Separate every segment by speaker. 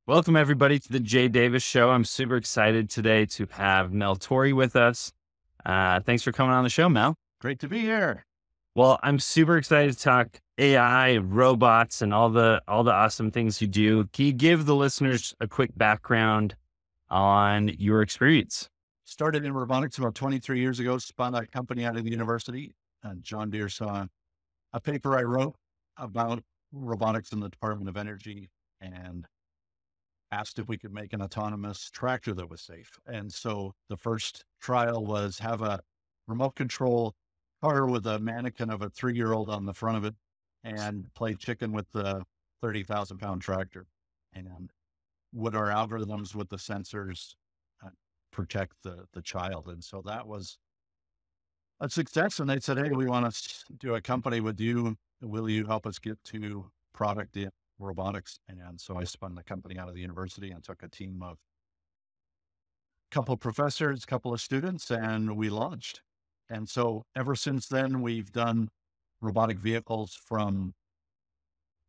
Speaker 1: Welcome, everybody, to the Jay Davis Show. I'm super excited today to have Mel Torrie with us. Thanks for coming on the show, Mel.
Speaker 2: Great to be here.
Speaker 1: Well, I'm super excited to talk AI, robots, and all the awesome things you do. Can you give the listeners a quick background on your experience?
Speaker 2: Started in robotics about 23 years ago, spun a company out of the university. And John Deere saw a paper I wrote about robotics in the Department of Energy and asked if we could make an autonomous tractor that was safe. And so the first trial was have a remote control car with a mannequin of a 3-year-old on the front of it and play chicken with the 30,000-pound tractor. And would our algorithms with the sensors uh, protect the child? And so that was a success. And they said, "Hey, we want to do a company with you. Will you help us get to product in robotics?" And so I spun the company out of the university and took a team of a couple of professors, a couple of students, and we launched. And so ever since then, we've done robotic vehicles from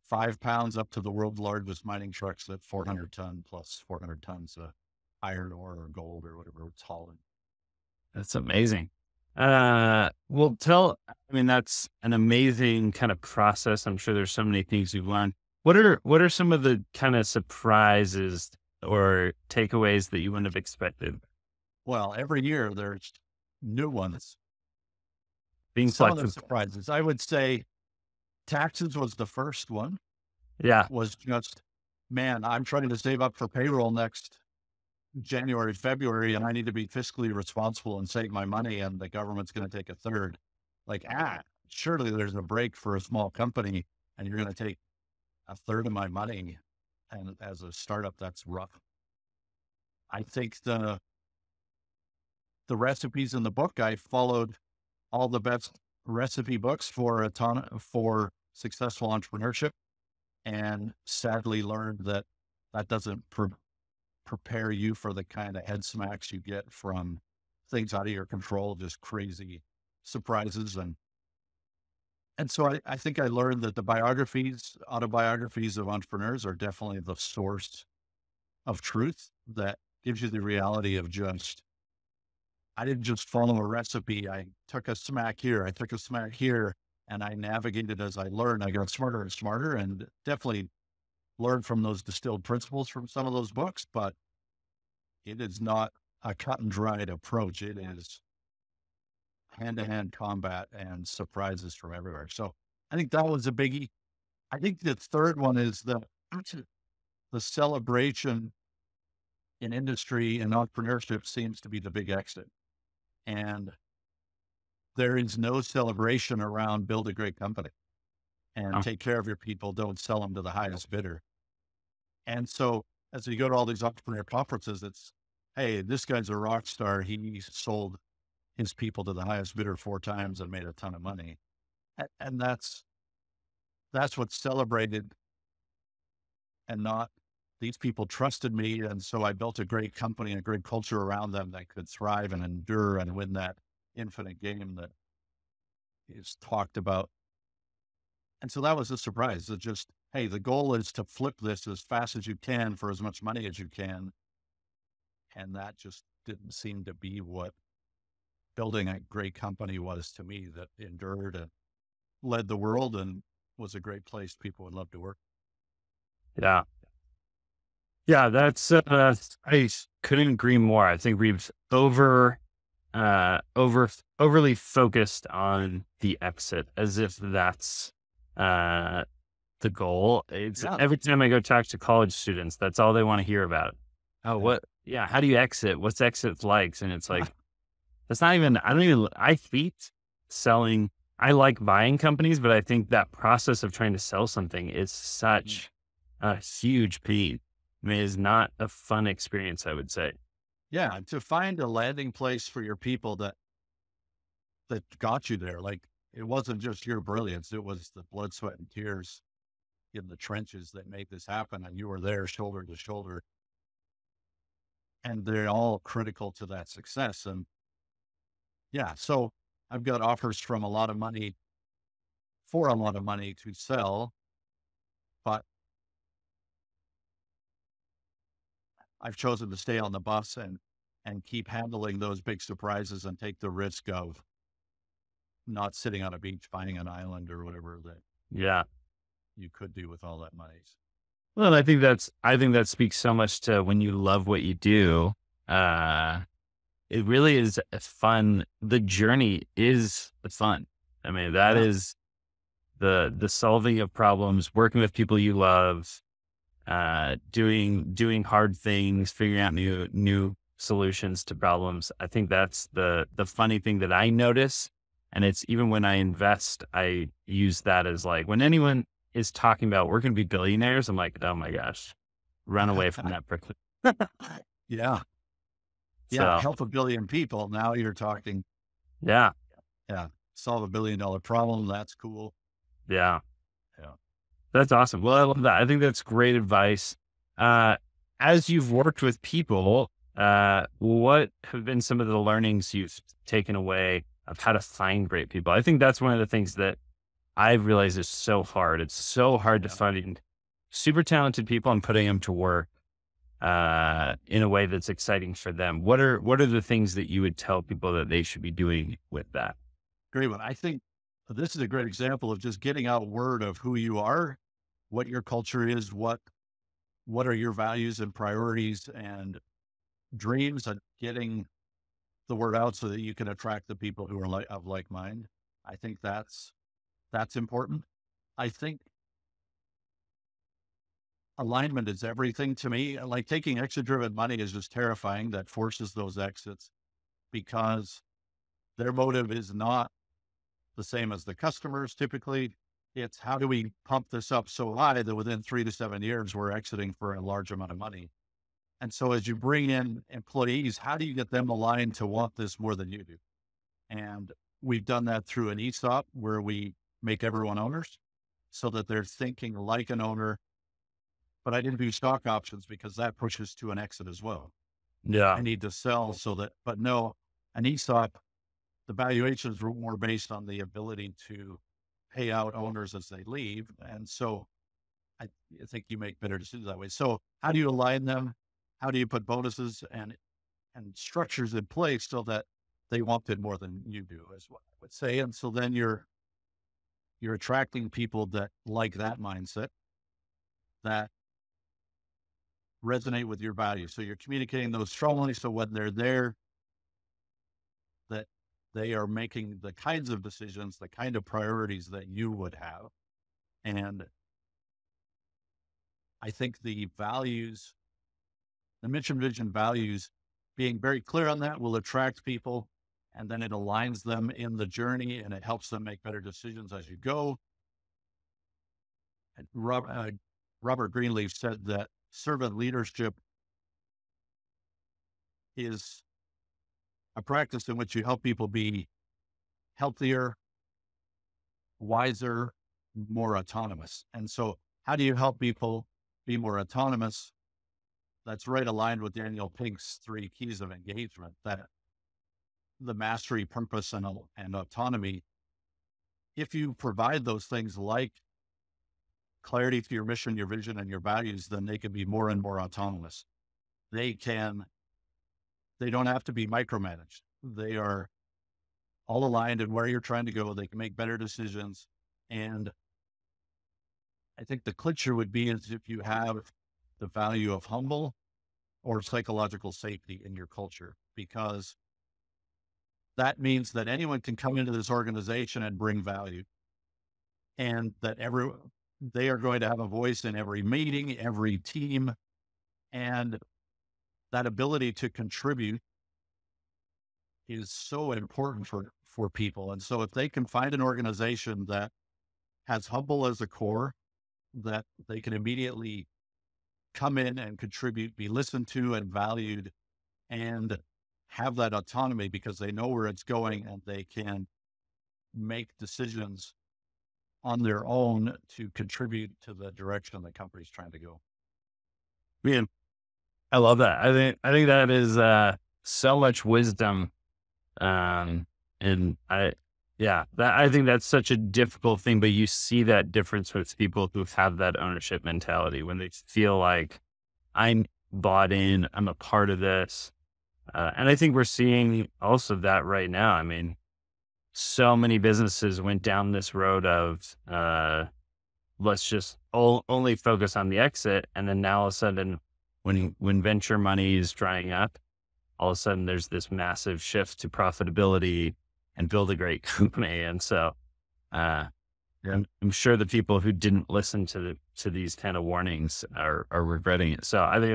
Speaker 2: 5 pounds up to the world's largest mining trucks at 400 ton plus 400 tons of iron ore or gold or whatever it's hauling.
Speaker 1: That's amazing. That's an amazing kind of process. I'm sure there's so many things you've learned. What are some of the kind of surprises or takeaways that you wouldn't have expected?
Speaker 2: Well, every year there's new ones.
Speaker 1: Being
Speaker 2: Some of the
Speaker 1: flexible.
Speaker 2: surprises, I would say taxes was the first one,
Speaker 1: Yeah.
Speaker 2: was just, man, I'm trying to save up for payroll next January, February, and I need to be fiscally responsible and save my money, and the government's going to take a third. Like, surely there's a break for a small company, and you're going to take a third of my money. And as a startup, that's rough. I think the recipes in the book, I followed all the best recipe books for for successful entrepreneurship, and sadly learned that that doesn't prepare you for the kind of head smacks you get from things out of your control, just crazy surprises. And so I think I learned that the autobiographies of entrepreneurs are definitely the source of truth that gives you the reality of just, I didn't just follow a recipe. I took a smack here, I took a smack here, and I navigated as I learned. I got smarter and smarter and definitely learned from those distilled principles from some of those books, but it is not a cut and dried approach. It is hand to hand combat and surprises from everywhere. So I think that was a biggie. I think the third one is the celebration in industry and entrepreneurship seems to be the big exit. And there is no celebration around build a great company and
Speaker 1: Oh,
Speaker 2: take care of your people. Don't sell them to the highest bidder. And so as you go to all these entrepreneur conferences, it's, hey, this guy's a rock star. He sold his people to the highest bidder 4 times and made a ton of money. And that's what's celebrated, and not, these people trusted me. And so I built a great company and a great culture around them that could thrive and endure and win that infinite game that is talked about. And so that was a surprise. It just, hey, the goal is to flip this as fast as you can for as much money as you can. And that just didn't seem to be what building a great company was to me, that endured and led the world and was a great place people would love to work.
Speaker 1: yeah. Yeah, I couldn't agree more. I think we've overly focused on the exit as if that's uh the goal. It's
Speaker 2: Yeah.
Speaker 1: every time I go talk to college students, that's all they want to hear about. Oh,
Speaker 2: Yeah.
Speaker 1: yeah, how do you exit? What's exit like? And it's like, that's not even, I don't even, I hate selling. I like buying companies, but I think that process of trying to sell something is such a huge pain. I mean, it's not a fun experience, I would say.
Speaker 2: Yeah. To find a landing place for your people that got you there. Like, it wasn't just your brilliance. It was the blood, sweat, and tears in the trenches that made this happen. And you were there shoulder to shoulder, and they're all critical to that success. And yeah, so I've got offers from a lot of money for a lot of money to sell, but I've chosen to stay on the bus and keep handling those big surprises and take the risk of not sitting on a beach buying an island or whatever that
Speaker 1: Yeah.
Speaker 2: you could do with all that money.
Speaker 1: Well, I think that speaks so much to when you love what you do. Uh, it really is fun. The journey is the fun. I mean, that
Speaker 2: Yeah.
Speaker 1: is the solving of problems, working with people you love, doing hard things, figuring out new solutions to problems. I think that's the funny thing that I notice. And it's even when I invest, I use that as like when anyone is talking about we're going to be billionaires, I'm like, oh my gosh, run away from that person.
Speaker 2: Yeah. Yeah.
Speaker 1: So
Speaker 2: Help a billion people. Now you're talking,
Speaker 1: yeah,
Speaker 2: yeah, solve $1 billion problem. That's cool.
Speaker 1: yeah.
Speaker 2: Yeah.
Speaker 1: That's awesome. Well, I love that. I think that's great advice. Uh, as you've worked with people, what have been some of the learnings you've taken away of how to find great people? I think that's one of the things that I've realized is so hard. It's so hard to
Speaker 2: Yeah.
Speaker 1: find super talented people and putting them to work in a way that's exciting for them. What are the things that you would tell people that they should be doing with that?
Speaker 2: Great one. I think this is a great example of just getting out word of who you are, what your culture is, what are your values and priorities and dreams, and getting the word out so that you can attract the people who are of like mind. I think that's important. I think alignment is everything to me. Like taking exit driven money is just terrifying. That forces those exits because their motive is not the same as the customers. Typically, it's how do we pump this up so high that within 3 to 7 years, we're exiting for a large amount of money. And so as you bring in employees, how do you get them aligned to want this more than you do? And we've done that through an ESOP where we make everyone owners so that they're thinking like an owner. But I didn't do stock options because that pushes to an exit as well.
Speaker 1: Yeah.
Speaker 2: I need to sell so that, but no, an ESOP, the valuations were more based on the ability to pay out owners as they leave. And so I think you make better decisions that way. So how do you align them? How do you put bonuses and structures in place so that they want it more than you do, is what I would say. And so then you're attracting people that like that mindset, that resonate with your values. So you're communicating those strongly. So when they're there, that they are making the kinds of decisions, the kind of priorities that you would have. And I think the values, the mission, vision, values, being very clear on that will attract people, and then it aligns them in the journey and it helps them make better decisions as you go. And Robert Greenleaf said that servant leadership is a practice in which you help people be healthier, wiser, more autonomous. And so how do you help people be more autonomous? That's right aligned with Daniel Pink's 3 keys of engagement, that the mastery, purpose, and autonomy. If you provide those things like clarity to your mission, your vision, and your values, then they can be more and more autonomous. They don't have to be micromanaged. They are all aligned in where you're trying to go. They can make better decisions. And I think the clincher would be is if you have the value of humble or psychological safety in your culture, because that means that anyone can come into this organization and bring value, and that they are going to have a voice in every meeting, every team, and that ability to contribute is so important for people. And so if they can find an organization that has humble as a core, that they can immediately come in and contribute, be listened to and valued, and have that autonomy because they know where it's going and they can make decisions on their own to contribute to the direction the company's trying to go.
Speaker 1: Man, I love that. I think that is so much wisdom. And I think that's such a difficult thing, but you see that difference with people who have that ownership mentality when they feel like bought in. I'm a part of this. And I think we're seeing also that right now. I mean, so many businesses went down this road of let's just only focus on the exit. And then now all of a sudden, when venture money is drying up, all of a sudden there's this massive shift to profitability and build a great company. And so uh,
Speaker 2: Yeah.
Speaker 1: I'm sure the people who didn't listen to these kind of warnings are regretting it. So I think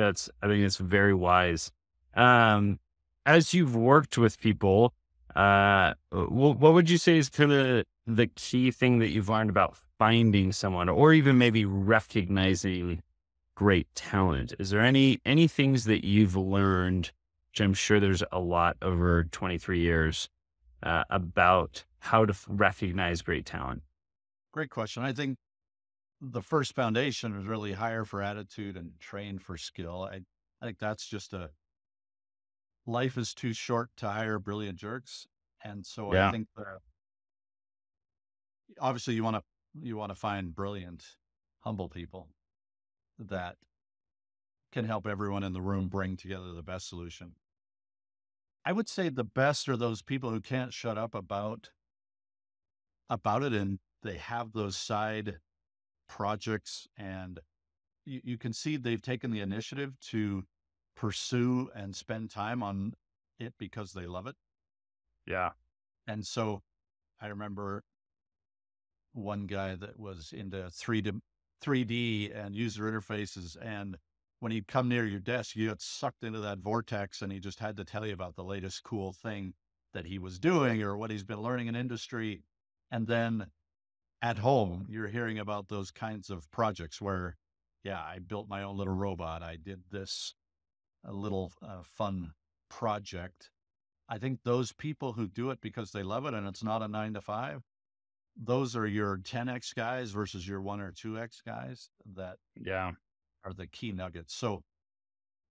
Speaker 1: it's very wise. Um, as you've worked with people, what would you say is kind of the key thing that you've learned about finding someone, or even maybe recognizing great talent? Is there any things that you've learned, which I'm sure there's a lot over 23 years, about how to recognize great talent?
Speaker 2: Great question. I think the first foundation is really hire for attitude and train for skill. I think that's just a life is too short to hire brilliant jerks. And so I
Speaker 1: Yeah.
Speaker 2: think obviously you want to find brilliant, humble people that can help everyone in the room bring together the best solution. I would say the best are those people who can't shut up about it, and they have those side projects, and you can see they've taken the initiative to pursue and spend time on it because they love it.
Speaker 1: Yeah.
Speaker 2: And so I remember one guy that was into 3D and user interfaces. And when he'd come near your desk, you got sucked into that vortex and he just had to tell you about the latest cool thing that he was doing or what he's been learning in industry. And then at home, you're hearing about those kinds of projects where, yeah, I built my own little robot. I did this a little fun project. I think those people who do it because they love it and it's not a 9 to 5, those are your 10x guys versus your 1 or 2x guys that
Speaker 1: Yeah.
Speaker 2: are the key nuggets. So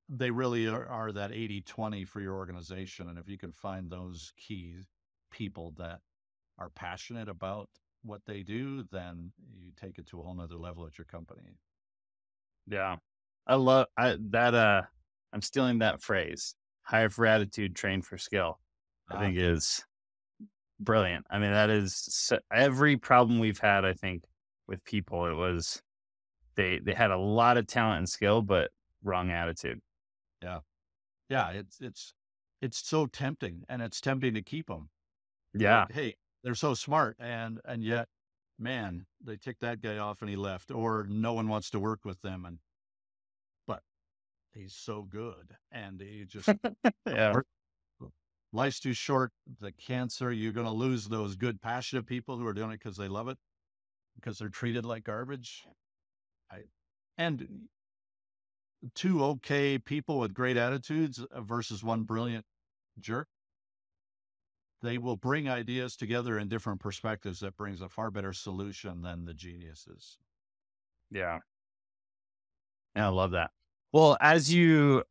Speaker 2: they really are that 80/20 for your organization. And if you can find those key people that are passionate about what they do, then you take it to a whole nother level at your company.
Speaker 1: Yeah. I love that. I'm stealing that phrase. Hire for attitude, train for skill. I
Speaker 2: Ah,
Speaker 1: think is brilliant. I mean, that is every problem we've had, I think, with people, it was they had a lot of talent and skill, but wrong attitude.
Speaker 2: yeah. Yeah. It's so tempting and it's tempting to keep them.
Speaker 1: Yeah.
Speaker 2: Hey, they're so smart. And yet, man, they ticked that guy off and he left, or no one wants to work with them. But he's so good. And he just,
Speaker 1: Yeah.
Speaker 2: our- life's too short. The cancer, you're going to lose those good, passionate people who are doing it because they love it, because they're treated like garbage. I, and two okay people with great attitudes versus one brilliant jerk, they will bring ideas together in different perspectives that brings a far better solution than the geniuses.
Speaker 1: Yeah. Yeah, I love that. Well, as you've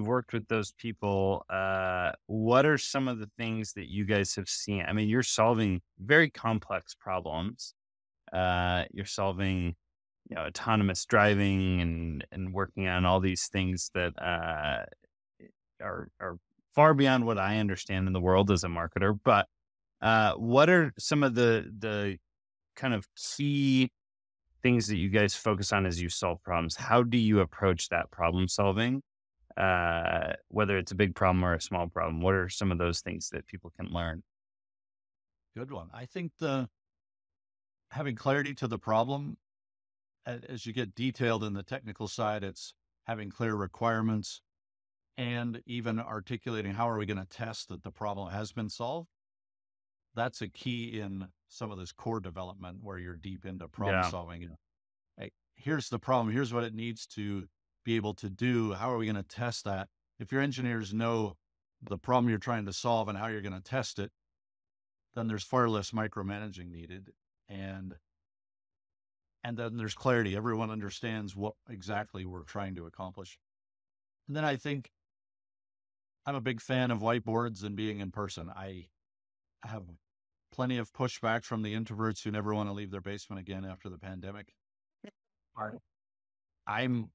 Speaker 1: worked with those people, what are some of the things that you guys have seen? I mean, you're solving very complex problems. You're solving, autonomous driving and working on all these things that are far beyond what I understand in the world as a marketer. But what are some of the kind of key things that you guys focus on as you solve problems? How do you approach that problem solving? Whether it's a big problem or a small problem, what are some of those things that people can learn?
Speaker 2: Good one. I think the having clarity to the problem as you get detailed in the technical side, it's having clear requirements and even articulating how are we going to test that the problem has been solved. That's a key in some of this core development where you're deep into problem
Speaker 1: Yeah,
Speaker 2: solving. Hey, here's the problem. Here's what it needs to be able to do. How are we going to test that? If your engineers know the problem you're trying to solve and how you're going to test it, then there's far less micromanaging needed. And and then there's clarity. Everyone understands what exactly we're trying to accomplish. And then I think I'm a big fan of whiteboards and being in person. I have plenty of pushback from the introverts who never want to leave their basement again after the pandemic. Right. I'm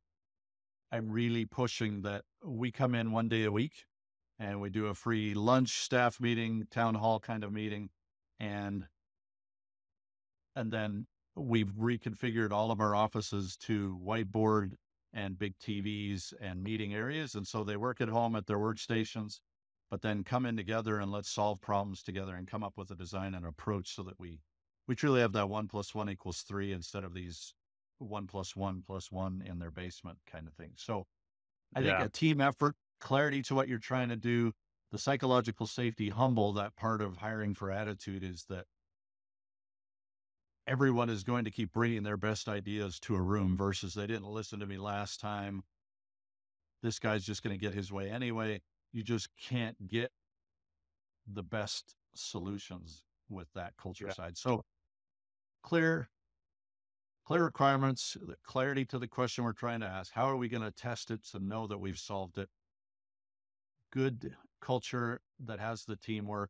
Speaker 2: I'm really pushing that we come in 1 day a week and we do a free lunch staff meeting, town hall kind of meeting. And, and then we've reconfigured all of our offices to whiteboard and big TVs and meeting areas. And so they work at home at their workstations, but then come in together and let's solve problems together and come up with a design and approach so that we truly have that 1+1=3 instead of these 1+1+1 in their basement kind of thing. So I think
Speaker 1: Yeah.
Speaker 2: a team effort, clarity to what you're trying to do, the psychological safety, humble, that part of hiring for attitude is that everyone is going to keep bringing their best ideas to a room versus they didn't listen to me last time. This guy's just going to get his way anyway. You just can't get the best solutions with that culture
Speaker 1: Yeah.
Speaker 2: side. So clear, clear requirements, the clarity to the question we're trying to ask. How are we going to test it to know that we've solved it? Good culture that has the teamwork.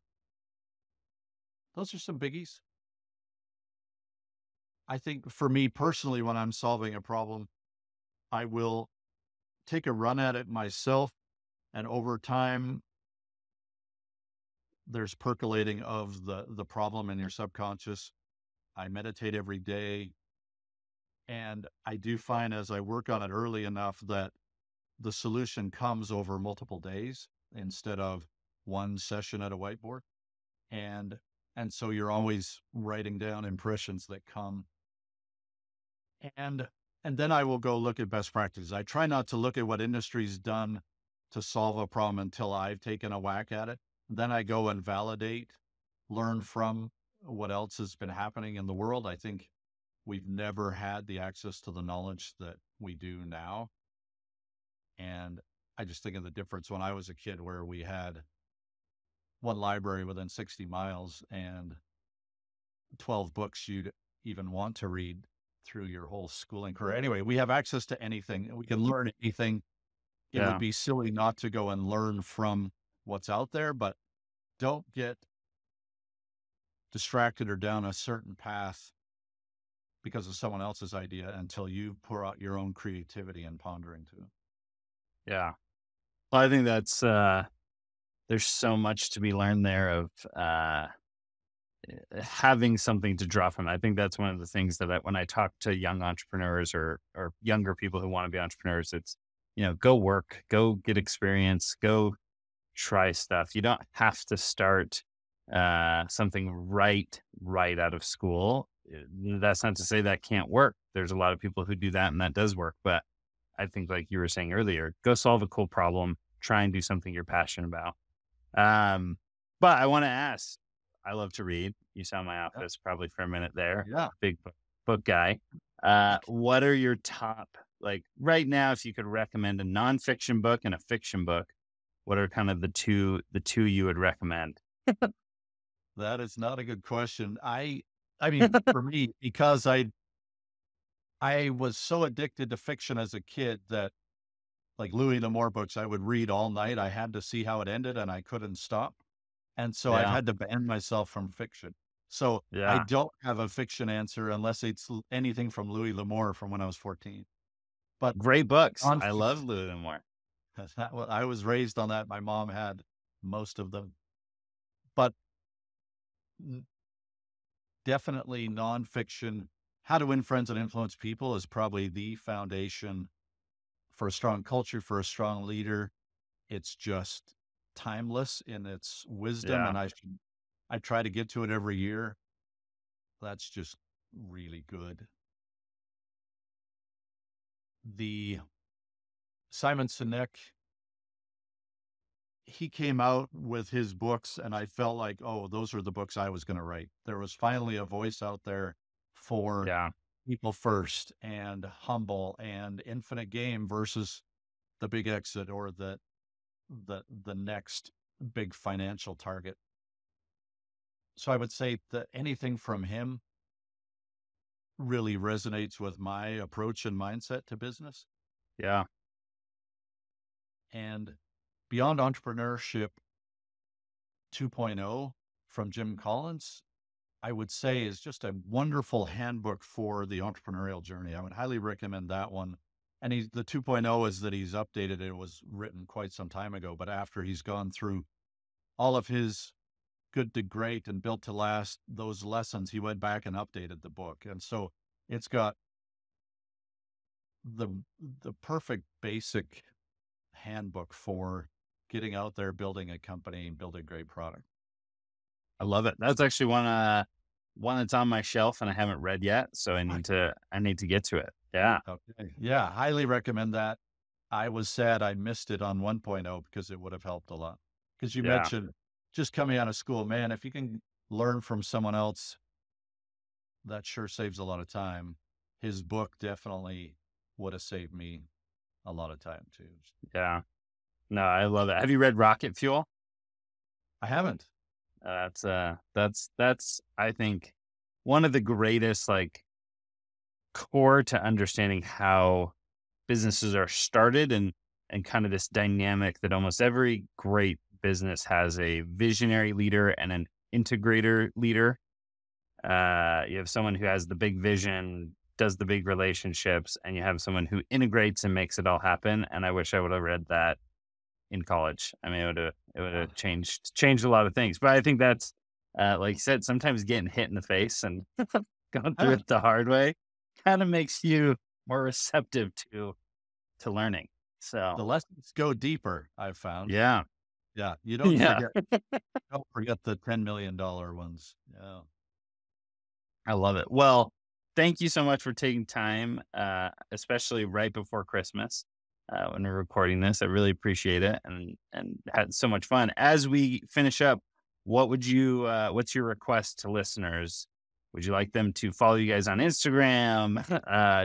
Speaker 2: Those are some biggies. I think for me personally, when I'm solving a problem, I will take a run at it myself. And over time, there's percolating of the problem in your subconscious. I meditate every day. And I do find as I work on it early enough that the solution comes over multiple days instead of one session at a whiteboard. And and so you're always writing down impressions that come. And and then I will go look at best practices. I try not to look at what industry's done to solve a problem until I've taken a whack at it. Then I go and validate, learn from what else has been happening in the world. I think we've never had the access to the knowledge that we do now. And I just think of the difference when I was a kid where we had one library within 60 miles and 12 books you'd even want to read through your whole schooling career. Anyway, we have access to anything. We can learn anything. It would
Speaker 1: Yeah.
Speaker 2: be silly not to go and learn from what's out there, but don't get distracted or down a certain path because of someone else's idea until you pour out your own creativity and pondering to it.
Speaker 1: Yeah. Well, I think that's there's so much to be learned there of having something to draw from. I think that's one of the things that when I talk to young entrepreneurs or younger people who want to be entrepreneurs, it's, go work, go get experience, go try stuff. You don't have to start something right out of school. That's not to say that can't work. There's a lot of people who do that and that does work. But I think, like you were saying earlier, go solve a cool problem, try and do something you're passionate about. Um, but I want to ask, I love to read. You saw my
Speaker 2: Yeah.
Speaker 1: office probably for a minute there.
Speaker 2: Yeah.
Speaker 1: Big book guy. What are your top, like right now, if you could recommend a nonfiction book and a fiction book, what are kind of the two you would recommend?
Speaker 2: That is not a good question. I mean, for me, because I was so addicted to fiction as a kid that like Louis L'Amour books, I would read all night. I had to see how it ended and I couldn't stop. And so I've
Speaker 1: Yeah.
Speaker 2: had to ban myself from fiction. So I
Speaker 1: Yeah.
Speaker 2: don't have a fiction answer unless it's anything from Louis L'Amour from when I was 14. But
Speaker 1: Great books. I
Speaker 2: nonfiction,
Speaker 1: love Louis L'Amour.
Speaker 2: I was raised on that. My mom had most of them, but n- definitely nonfiction. How to Win Friends and Influence People is probably the foundation for a strong culture, for a strong leader. It's just timeless in its wisdom,
Speaker 1: Yeah.
Speaker 2: and I try to get to it every year. That's just really good. The Simon Sinek, he came out with his books, and I felt like, oh, those are the books I was going to write. There was finally a voice out there for
Speaker 1: Yeah.
Speaker 2: People First and Humble and Infinite Game versus the Big Exit or the next big financial target. So I would say that anything from him really resonates with my approach and mindset to business.
Speaker 1: Yeah.
Speaker 2: And Beyond Entrepreneurship 2.0 from Jim Collins, I would say is just a wonderful handbook for the entrepreneurial journey. I would highly recommend that one. And the 2.0 is that he's updated it. It was written quite some time ago, but after he's gone through all of his good to great and built to last, those lessons, he went back and updated the book. And so it's got the the perfect basic handbook for getting out there, building a company and building a great product.
Speaker 1: I love it. That's actually one that's on my shelf and I haven't read yet. So I need to get to it. Yeah.
Speaker 2: Okay. Yeah, highly recommend that. I was sad I missed it on 1.0 because it would have helped a lot. Because you
Speaker 1: Yeah.
Speaker 2: mentioned just coming out of school, man, if you can learn from someone else, that sure saves a lot of time. His book definitely would have saved me a lot of time too.
Speaker 1: Yeah. No, I love it. Have you read Rocket Fuel?
Speaker 2: I haven't.
Speaker 1: That's I think one of the greatest like core to understanding how businesses are started and kind of this dynamic that almost every great business has a visionary leader and an integrator leader. You have someone who has the big vision, does the big relationships, and you have someone who integrates and makes it all happen. And I wish I would have read that in college. I mean, it would have changed a lot of things. But I think that's like you said, sometimes getting hit in the face and going through it the hard way kind of makes you more receptive to learning.
Speaker 2: The
Speaker 1: So
Speaker 2: lessons go deeper, I've found.
Speaker 1: yeah,
Speaker 2: Yeah, you
Speaker 1: yeah,
Speaker 2: don't forget the $10 million ones. Yeah.
Speaker 1: I love it. Well, thank you so much for taking time, especially right before Christmas when we're recording this. I really appreciate it and had so much fun. As we finish up, what's your request to listeners? Would you like them to follow you guys on Instagram,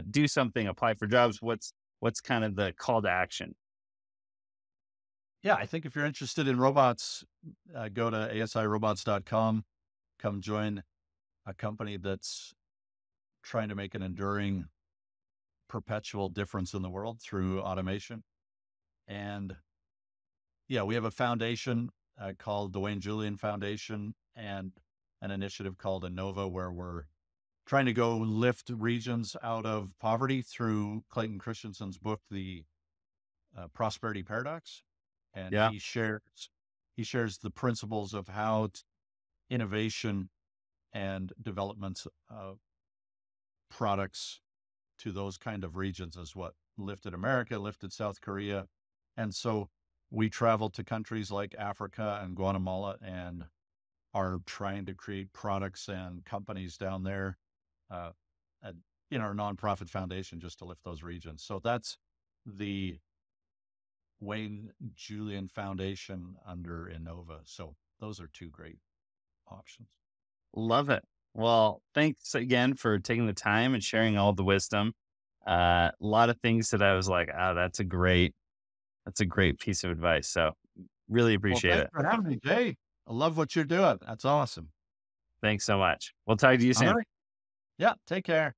Speaker 1: do something, apply for jobs? What's kind of the call to action?
Speaker 2: Yeah, I think if you're interested in robots, go to asirobots.com, come join a company that's trying to make an enduring, perpetual difference in the world through automation. And yeah, we have a foundation called the Wayne Julian Foundation and an initiative called Innova, where we're trying to go lift regions out of poverty through Clayton Christensen's book, The Prosperity Paradox. And
Speaker 1: Yeah,
Speaker 2: he shares the principles of how innovation and development of products to those kind of regions is what lifted America, lifted South Korea. And so we traveled to countries like Africa and Guatemala and are trying to create products and companies down there uh, at, in our nonprofit foundation just to lift those regions. So that's the Wayne Julian Foundation under Innova. So those are two great options.
Speaker 1: love it. Well, thanks again for taking the time and sharing all the wisdom. A lot of things that I was like, oh, that's a great piece of advice. So really
Speaker 2: Well,
Speaker 1: appreciate
Speaker 2: thanks
Speaker 1: it.
Speaker 2: for having me, Jay. I love what you're doing. That's awesome.
Speaker 1: Thanks so much. We'll talk to you
Speaker 2: All
Speaker 1: soon.
Speaker 2: right. Yeah. Take care.